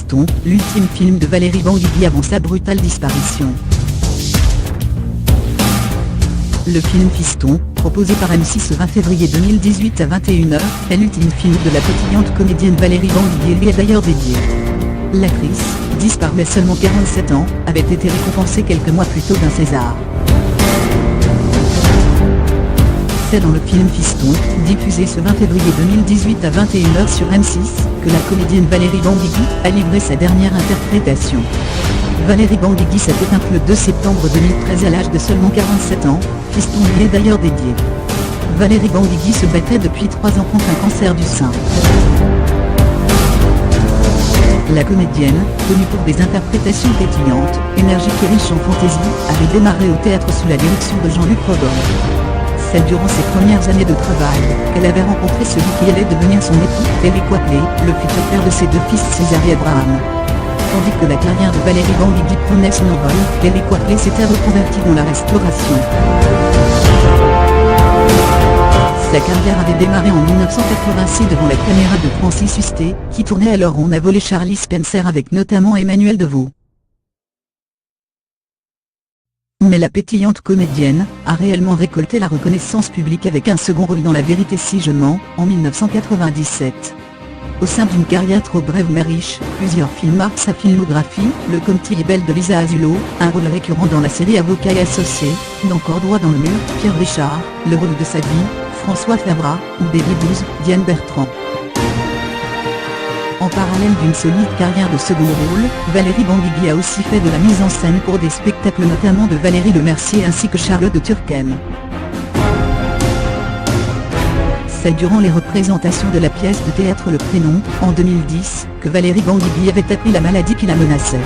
Fiston, l'ultime film de Valérie Benguigui avant sa brutale disparition. Le film Fiston, proposé par M6 le 20 février 2018 à 21h, est l'ultime film de la pétillante comédienne Valérie Benguigui et lui est d'ailleurs dédié. L'actrice, disparue à seulement 47 ans, avait été récompensée quelques mois plus tôt d'un César. C'est dans le film Fiston, diffusé ce 20 février 2018 à 21h sur M6, que la comédienne Valérie Benguigui a livré sa dernière interprétation. Valérie Benguigui s'est éteinte le 2 septembre 2013 à l'âge de seulement 47 ans, Fiston lui est d'ailleurs dédié. Valérie Benguigui se battait depuis 3 ans contre un cancer du sein. La comédienne, connue pour des interprétations pétillantes, énergiques et riches en fantaisie, avait démarré au théâtre sous la direction de Jean-Luc Robert. C'est durant ses premières années de travail qu'elle avait rencontré celui qui allait devenir son époux, Éric Coiplet, le futur père de ses 2 fils César et Abraham. Tandis que la carrière de Valérie Benguigui prenait son envol, Éric Coiplet s'était reconverti dans la restauration. Sa carrière avait démarré en 1986 devant la caméra de Francis Hustet, qui tournait alors On a volé Charlie Spencer avec notamment Emmanuel Deveau. Mais la pétillante comédienne a réellement récolté la reconnaissance publique avec un second rôle dans La vérité si je mens, en 1997. Au sein d'une carrière trop brève mais riche, plusieurs films marquent sa filmographie, Le Comte est belle de Lisa Azulot, un rôle récurrent dans la série Avocat et Associés, d'Encore droit dans le mur, Pierre Richard, Le rôle de sa vie, François Fabra, ou Baby Blues, Diane Bertrand. En parallèle d'une solide carrière de second rôle, Valérie Benguigui a aussi fait de la mise en scène pour des spectacles notamment de Valérie Lemercier ainsi que Charlotte de Turckheim. C'est durant les représentations de la pièce de théâtre Le Prénom, en 2010, que Valérie Benguigui avait appris la maladie qui la menaçait.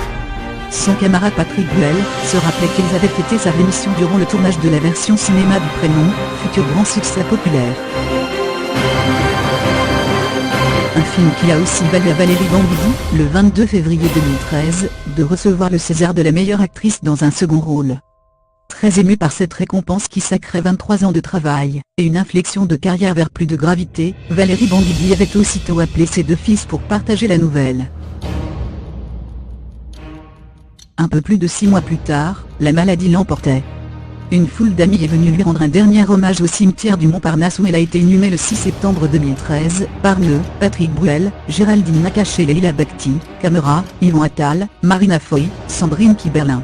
Son camarade Patrick Bruel se rappelait qu'ils avaient fêté sa rémission durant le tournage de la version cinéma du Prénom, futur grand succès populaire. Un film qui a aussi valu à Valérie Benguigui, le 22 février 2013, de recevoir le César de la meilleure actrice dans un second rôle. Très émue par cette récompense qui sacrait 23 ans de travail, et une inflexion de carrière vers plus de gravité, Valérie Benguigui avait aussitôt appelé ses 2 fils pour partager la nouvelle. Un peu plus de 6 mois plus tard, la maladie l'emportait. Une foule d'amis est venue lui rendre un dernier hommage au cimetière du Montparnasse où elle a été inhumée le 6 septembre 2013, parmi eux, Patrick Bruel, Géraldine Nakache et Leila Bakhti, Camera, Yvon Attal, Marina Foï, Sandrine Kiberlin.